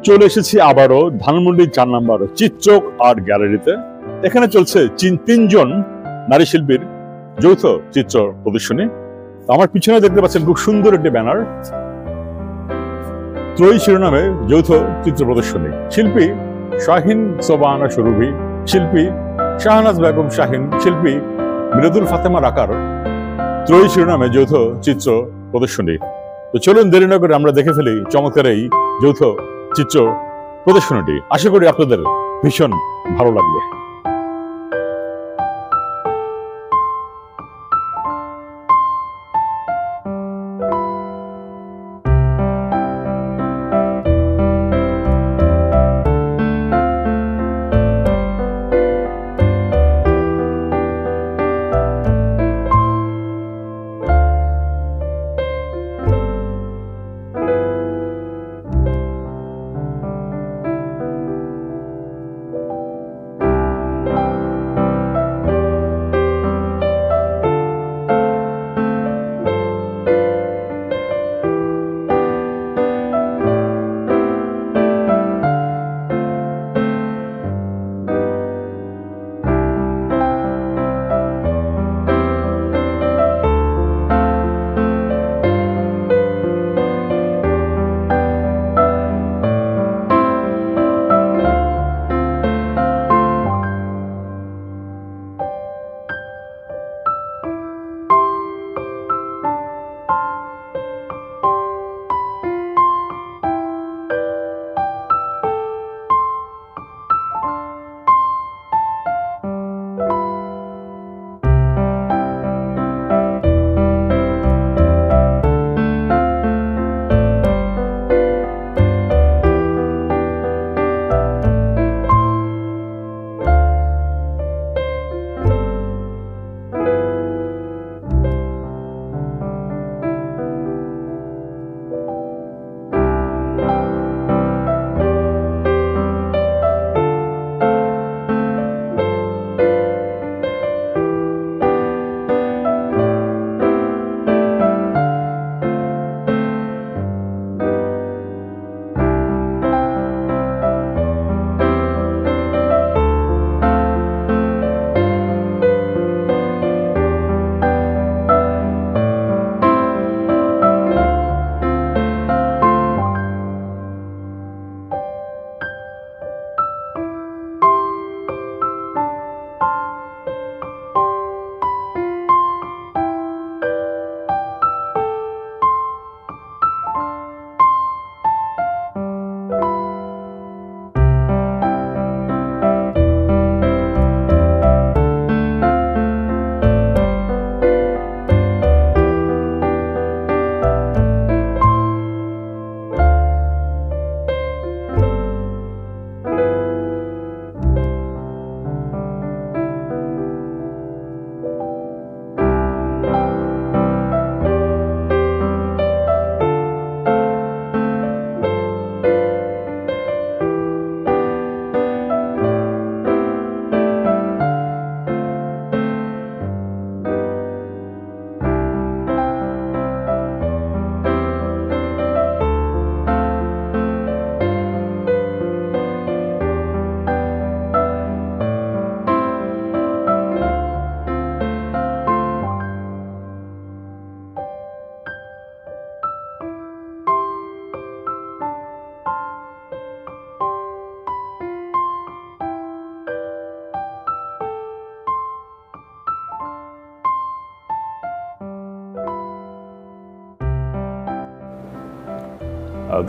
চলে এসেছি আবারও ধানমন্ডি 4 নম্বর চিত্রক আর্ট গ্যালারিতে। এখানে চলছে তিনজন নারী শিল্পীর যৌথ চিত্র প্রদর্শনী। আমার পিছনে দেখতে পাচ্ছেন খুব সুন্দর একটি ব্যানার, ত্রয়ী শিরোনামে যৌথ চিত্র প্রদর্শনী। শিল্পী শাহিন সোবাহানা সুরভি, শিল্পী শাহনাজ বেগম শাহিন, শিল্পী মিরাদুল ফাতেমা রাকার ত্রয়ী শিরোনামে যৌথ চিত্র প্রদর্শনী। তো চলুন দেরি না করে আমরা দেখে ফেলি চমৎকার এই যৌথ চিত্র প্রদর্শনীটি। আশা করি আপনাদের ভীষণ ভালো লাগবে।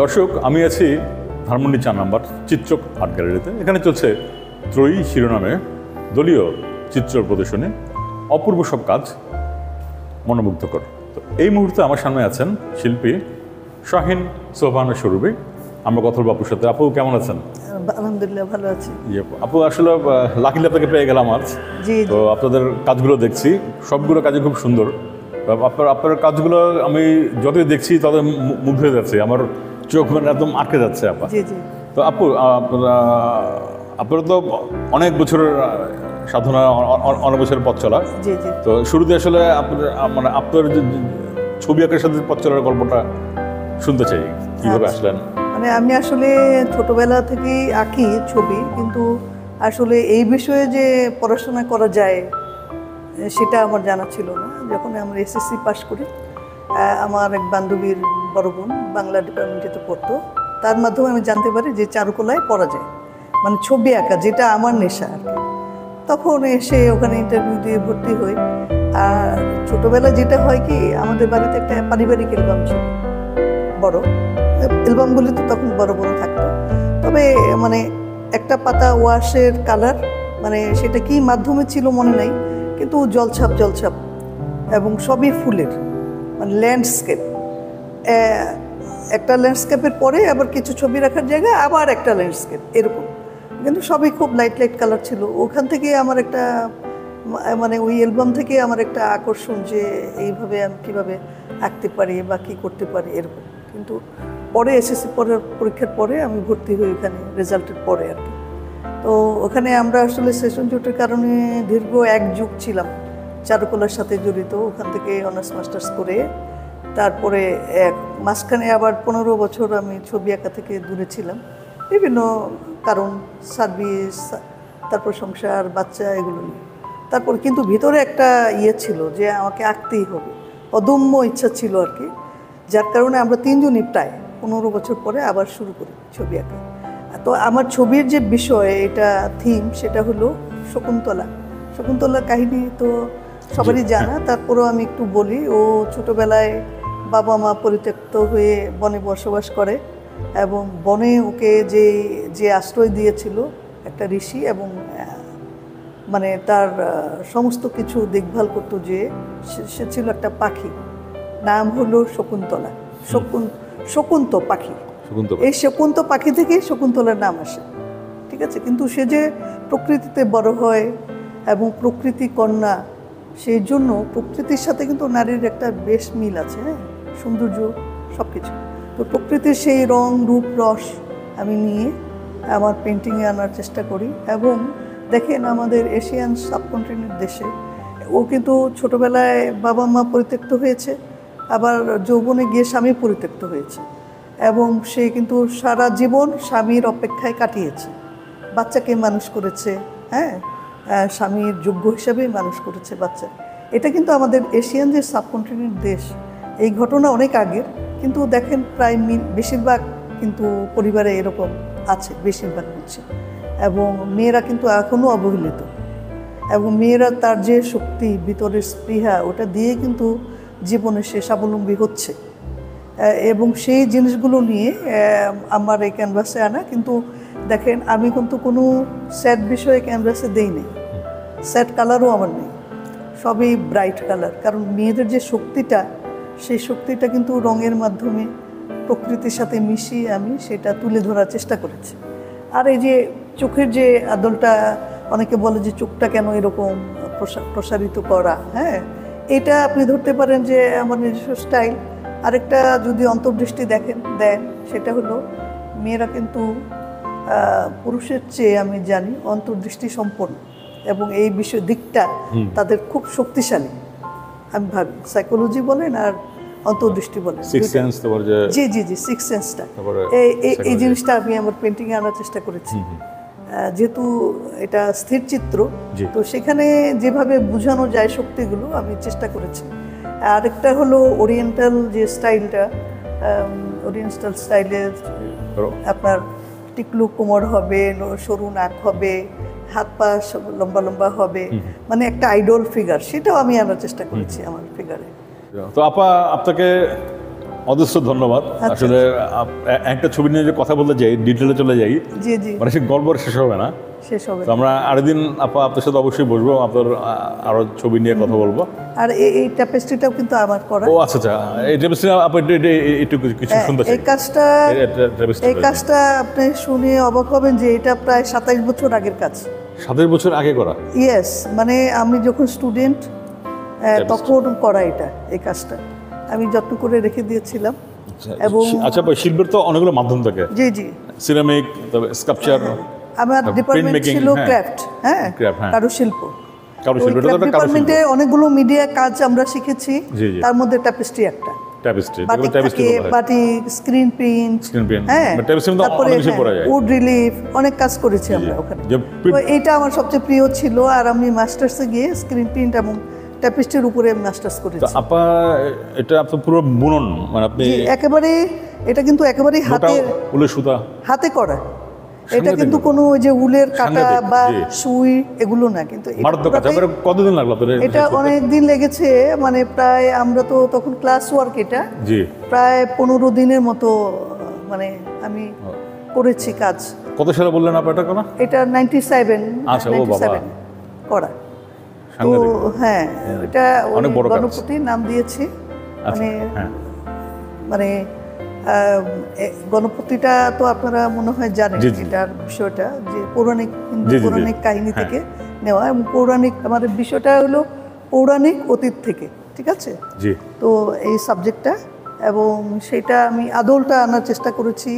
দর্শক, আমি আছি ধানমন্ডি 4 নম্বর চিত্রক আর্ট গ্যালারিতে। এখানে চলছে ত্রয়ী শিরোনামে দলীয় চিত্র প্রদর্শনী। অপূর্ব সব কাজ, মনোমুগ্ধকর। তো এই মুহূর্তে আমার সামনে আছেন শিল্পী শাহিন সোবাহানা সুরভি। আমরা কথা বলবো আপুর সাথে। আপু কেমন আছেন? আলহামদুলিল্লাহ ভালো আছি। আপু, আসলে লাকিলি আপনাকে পেয়ে গেলাম আজ। তো আপনাদের কাজগুলো দেখছি, সবগুলো কাজই খুব সুন্দর। আপনার কাজগুলো আমি যতই দেখছি ততই মুগ্ধ হয়ে যাচ্ছে, আমার চোখ মানে একদম আটকে যাচ্ছে আপা। তো আপু, আপনারা তো অনেক বছরের সাধনা, অনেক বছরের পথ চলা। তো শুরুতে আসলে আপনার ছবি আঁকার সাথে পথ চলার গল্পটা শুনতে চাই, কিভাবে আসলেন? মানে আমি আসলে ছোটবেলা থেকেই আঁকি ছবি, কিন্তু আসলে এই বিষয়ে যে পড়াশোনা করা যায় সেটা আমার জানা ছিল না। যখন আমরা এসএসসি পাশ করি, আমার এক বান্ধবীর বড় বোন বাংলা ডিপার্টমেন্টে পড়তো, তার মাধ্যমে আমি জানতে পারি যে চারুকলায় পড়া যায়, মানে ছবি আঁকা, যেটা আমার নেশা আর কি। তখন এসে ওখানে ইন্টারভিউ দিয়ে ভর্তি হই। আর ছোটোবেলায় যেটা হয় কি, আমাদের বাড়িতে একটা পারিবারিক অ্যালবাম ছিল, বড় অ্যালবামগুলি তো তখন বড় বড় থাকতো। তবে মানে একটা পাতা ওয়াশের কালার, মানে সেটা কি মাধ্যমে ছিল মনে নাই, কিন্তু জলছাপ জলছাপ এবং সবই ফুলের, মানে ল্যান্ডস্কেপ। একটা ল্যান্ডস্কেপের পরে আবার কিছু ছবি রাখার জায়গায় আবার একটা ল্যান্ডস্কেপ, এরকম, কিন্তু সবই খুব লাইট লাইট কালার ছিল। ওখান থেকে আমার একটা মানে ওই অ্যালবাম থেকে আমার একটা আকর্ষণ যে এইভাবে আমি কীভাবে আঁকতে পারি বা কী করতে পারি এরকম। কিন্তু পরে এসএসসি পরীক্ষার পরে আমি ভর্তি হই ওখানে, রেজাল্টের পরে আর কি। তো ওখানে আমরা আসলে সেশন জোটের কারণে দীর্ঘ এক যুগ ছিলাম চারুকলার সাথে জড়িত। ওখান থেকে অনার্স মাস্টার্স করে তারপরে মাঝখানে আবার 15 বছর আমি ছবি আঁকা থেকে দূরে ছিলাম, বিভিন্ন কারণ, সার্ভিস, তারপর সংসার, বাচ্চা, এগুলো নিয়ে। তারপর কিন্তু ভিতরে একটা ইয়ে ছিল যে আমাকে আঁকতেই হবে, অদম্য ইচ্ছা ছিল আর কি। যার কারণে আমরা তিনজনই প্রায় 15 বছর পরে আবার শুরু করি ছবি আঁকা। তো আমার ছবির যে বিষয়, এটা থিম, সেটা হলো শকুন্তলা। শকুন্তলার কাহিনী তো সবারই জানা, তারপরেও আমি একটু বলি। ও ছোটোবেলায় বাবা মা পরিত্যক্ত হয়ে বনে বসবাস করে, এবং বনে ওকে যে আশ্রয় দিয়েছিল একটা ঋষি, এবং মানে তার সমস্ত কিছু দেখভাল করতো, যে সে ছিল একটা পাখি, নাম হলো শকুন্তলা। শকুন্ত পাখি, এই শকুন্ত পাখি থেকে শকুন্তলার নাম আসে, ঠিক আছে। কিন্তু সে যে প্রকৃতিতে বড় হয় এবং প্রকৃতি কন্যা, সেই জন্য প্রকৃতির সাথে কিন্তু নারীর একটা বেশ মিল আছে, হ্যাঁ, সৌন্দর্য সব কিছু। তো প্রকৃতির সেই রং, রূপ, রস আমি নিয়ে আমার পেন্টিংয়ে আনার চেষ্টা করি। এবং দেখেন, আমাদের এশিয়ান সাবকন্টিনেন্ট দেশে ও কিন্তু ছোটোবেলায় বাবা মা পরিত্যক্ত হয়েছে, আবার যৌবনে গিয়ে স্বামী পরিত্যক্ত হয়েছে, এবং সে কিন্তু সারা জীবন স্বামীর অপেক্ষায় কাটিয়েছে, বাচ্চাকে মানুষ করেছে, হ্যাঁ, স্বামীর যোগ্য হিসাবে মানুষ করেছে বাচ্চা। এটা কিন্তু আমাদের এশিয়ান যে সাবকন্টিনেন্ট দেশ, এই ঘটনা অনেক আগের, কিন্তু দেখেন প্রায় বেশিরভাগ কিন্তু পরিবারে এরকম আছে, বেশিরভাগ হচ্ছে। এবং মেয়েরা কিন্তু এখনও অবহেলিত, এবং মেয়েরা তার যে শক্তি, ভিতরের স্পৃহা, ওটা দিয়ে কিন্তু জীবনে সে স্বাবলম্বী হচ্ছে। এবং সেই জিনিসগুলো নিয়ে আমার এই ক্যানভাসে আনা। কিন্তু দেখেন, আমি কিন্তু কোনো স্যাড বিষয়ে ক্যানভাসে দেই নেই, স্যাড কালারও আমার নেই, সবই ব্রাইট কালার। কারণ মেয়েদের যে শক্তিটা, সেই শক্তিটা কিন্তু রঙের মাধ্যমে প্রকৃতির সাথে মিশিয়ে আমি সেটা তুলে ধরার চেষ্টা করেছি। আর এই যে চোখের যে আদলটা, অনেকে বলে যে চোখটা কেন এরকম প্রসারিত করা, হ্যাঁ, এটা আপনি ধরতে পারেন যে আমার নিজস্ব স্টাইল। আরেকটা যদি অন্তর্দৃষ্টি দেন, সেটা হলো মেয়েরা কিন্তু পুরুষের চেয়ে আমি জানি অন্তর্দৃষ্টি সম্পন্ন, এবং এই বিষয় দিকটা তাদের খুব শক্তিশালী। আমি ভাবি সাইকোলজি বলেন আর অন্তর্দৃষ্টি বলেন, জি জি জি, সিক্স সেন্সটা, এই জিনিসটা আমি আমার পেন্টিংয়ে আনার চেষ্টা করেছি। যেহেতু এটা স্থির চিত্র, তো সেখানে যেভাবে বোঝানো যায় শক্তিগুলো আমি চেষ্টা করেছি। আরেকটা হলো ওরিয়েন্টাল যে স্টাইলটা, ওরিয়েন্টাল স্টাইলে আপনার টিকলু কোমর হবে, সরু নাক হবে, হাত পা লম্বা লম্বা হবে, মানে একটা আইডল ফিগার, সেটাও আমি আনার চেষ্টা করেছি আমার ফিগারে। তো আপা, আপনাকে অজস্র ধন্যবাদ। আসলে একটা ছবি নিয়ে যে কথা বলতে যাই, ডিটেলে চলে যাই, জি জি, মানে সে গল্প শেষ হবে না, শেষ হবে। তো আমরা আরেকদিন আপা আপনার সাথে অবশ্যই বসবো, আপনার আরো ছবি নিয়ে কথা বলবো। আর এই ট্যাপেস্ট্রিটাও কিন্তু আমার করা। ও আচ্ছা আচ্ছা, এই ট্যাপেস্ট্রি আপা একটু কিছু শুনতে চাই। এই কাজটা আপনি শুনে অবাক হবেন যে এটা প্রায় 27 বছর আগের কাজ। 27 বছর আগে করা? ইয়েস, মানে আমি যখন স্টুডেন্ট তখন করা এটা, এই কাজটা আমি যত্ন করে রেখে দিয়েছিলাম। এবং আচ্ছা, শিল্পের তো অনেকগুলো মাধ্যম থাকে। জি জি, সিরামিক, তবে স্কাল্পচার, আমার ডিপার্টমেন্ট ছিল ক্রাফট, হ্যাঁ, কারুশিল্প। ডিপার্টমেন্টে অনেকগুলো মিডিয়া কাজ আমরা শিখেছি, তার মধ্যে ট্যাপেস্ট্রি একটা। ট্যাপিস্ট্রি বাটিক ট্যাপিস্ট্রি থাকে, বলা হয় batik, screen print, screen print হ্যাঁ, ট্যাপিস্ট্রি তো তারপরে অনেক কিছু করা যায় উড রিলিফ, অনেক কাজ করেছি আমরা ওখানে। যে তো এইটা আমার সবচেয়ে প্রিয় ছিল, আর আমি মাস্টার্সে গিয়ে স্ক্রিন প্রিন্ট এবং ট্যাপিস্ট্রির উপরে মাস্টার্স করেছি। আপা এটা আপনার পুরো বুনন মানে আপনি জি, একেবারে এটা কিন্তু একেবারেই মোটা উলের সুতা হাতে করা। এটা সাংঘাতিক কিন্তু ব্যাপার। কোনো ওই যে উলের কাটা সাংঘাতিক, বা জি। সুই এগুলো না, কিন্তু এটা মারাত্মক কাজ। পুরাটাই- আপনার কতদিন লাগলো আপনার এটা অনেক দিন লেগেছে, মানে প্রায় আমরা তো তখন ক্লাস ওয়ার্ক, এটা জি প্রায় 15 দিনের মতো মানে আমি করেছি কাজ। কত সালে বললেন আপনার এটা করা এটা 97 আচ্ছা, ও বাবা। করা। তো সাংঘাতিক হ্যাঁ, এটা অনেক বড় কাজ। গণপতি নাম দিয়েছি। আচ্ছা মানে হ্যাঁ মানে গণপতিটা তো আপনারা মনে হয় জানেন, জি, জি। এটার বিষয়টা যে পৌরাণিক হিন্দু জি, জি, জি। পৌরাণিক কাহিনী হ্যাঁ। থেকে নেওয়া, এবং পৌরাণিক আমাদের বিষয়টা হলো পৌরাণিক অতীত থেকে, ঠিক আছে? জি তো এই সাবজেক্টটা, এবং সেটা আমি আদলটা আনার চেষ্টা করেছি।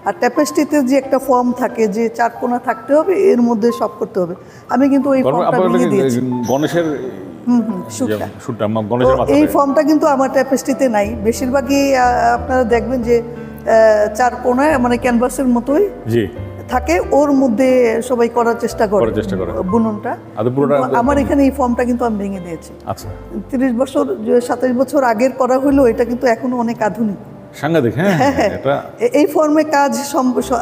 আর ট্যাপেস্ট্রিতে যে একটা ফর্ম থাকে যে 4 কোণা থাকতে হবে, এর মধ্যে সব করতে হবে, আমি কিন্তু এই ফর্মটা আপনার ভেঙে দিয়েছি। গণেশের শুটটা। শুটটা তো গণেশের মাথা এই ফর্মটা কিন্তু আমার ট্যাপেস্ট্রিতে নাই। বেশিরভাগই আপনারা দেখবেন যে 4 কোণায় মানে ক্যানভাসের মতোই জি থাকে, ওর মধ্যে সবাই করার চেষ্টা করে করার চেষ্টা করে। বুননটা। আর পুরোটা কিন্তু আমার এখানে এই ফর্মটা কিন্তু আমি ভেঙে দিয়েছি। আচ্ছা 30 বছর 27 বছর আগের করা হলো, এটা কিন্তু এখনো অনেক আধুনিক। সাংঘাতিক হ্যাঁ এটা এই ফর্মে কাজ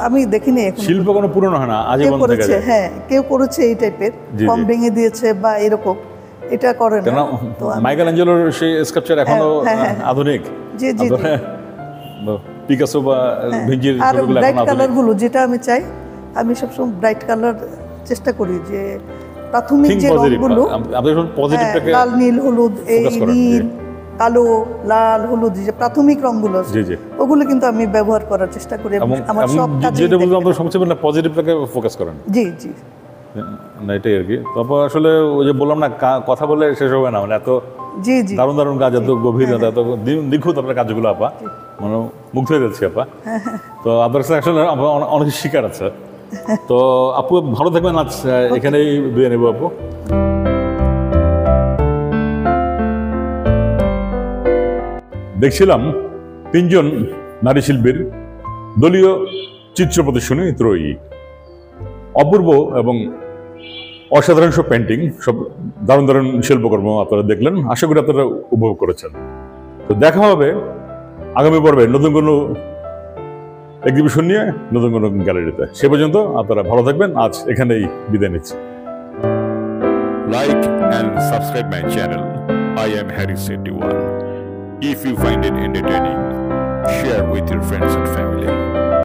আমি দেখিনি এখন। শিল্প কোনো পুরনো হয় না কেউ আজীবন থেকে করেছে, যায়। হ্যাঁ, কেউ করেছে এই টাইপের জি, ফর্ম জি। ভেঙে দিয়েছে বা এরকম, এটা করে কেন না। তো মাইকেল অ্যাঞ্জেলোর সেই স্কাল্পচার এখনো হ্যাঁ, হ্যাঁ, আধুনিক জি, জি, জি। পিকাসো বা ভিঞ্জির আর ছবিগুলো ব্রাইট এখন আধুনিক কালারগুলো, যেটা আমি চাই, আমি সবসময় ব্রাইট কালার চেষ্টা করি, যে প্রাথমিক থিঙ্ক যে পজিটিভ রঙগুলো, আপনি পজিটিভটাকে লাল নীল হলুদ, এই focus করেন, নীল কালো লাল হলুদ, যে প্রাথমিক রঙগুলো আছে, জি জি ওগুলো কিন্তু আমি ব্যবহার করার চেষ্টা করি, এবং আমার সব কাজে যেটা বুঝলাম আপনার সবচেয়ে বেশি পজিটিভটাকে ফোকাস করেন জি জি না এটাই আর কি। তারপর আসলে ওই যে বললাম না কথা বলে শেষ হবে না, মানে এত জি জি দারুণ দারুণ কাজ, এত গভীর এত নিখুঁত আপনার কাজগুলো আপা, মানে মুগ্ধ হয়ে যাচ্ছি আপা। তো আপনার কাছে আসলে অনেক কিছু শিকার আছে। তো আপু ভালো থাকবেন, আজ এখানেই বিয়ে নেবো আপু। দেখছিলাম 3 জন নারী শিল্পীর দলীয় চিত্র প্রদর্শনী ত্রয়ী, অপূর্ব এবং অসাধারণ সব পেন্টিং, সব দারুণ দারুণ শিল্পকর্ম আপনারা দেখলেন, আশা করি আপনারা উপভোগ করেছেন। তো দেখা হবে আগামী পর্বে নতুন কোনো এক্সিবিশন নিয়ে, নতুন কোনো গ্যালারিতে। সে পর্যন্ত আপনারা ভালো থাকবেন, আজ এখানেই বিদায় নিচ্ছি। Like and subscribe my channel. I am Harry Setiwal. If you find it entertaining, share with your friends and family.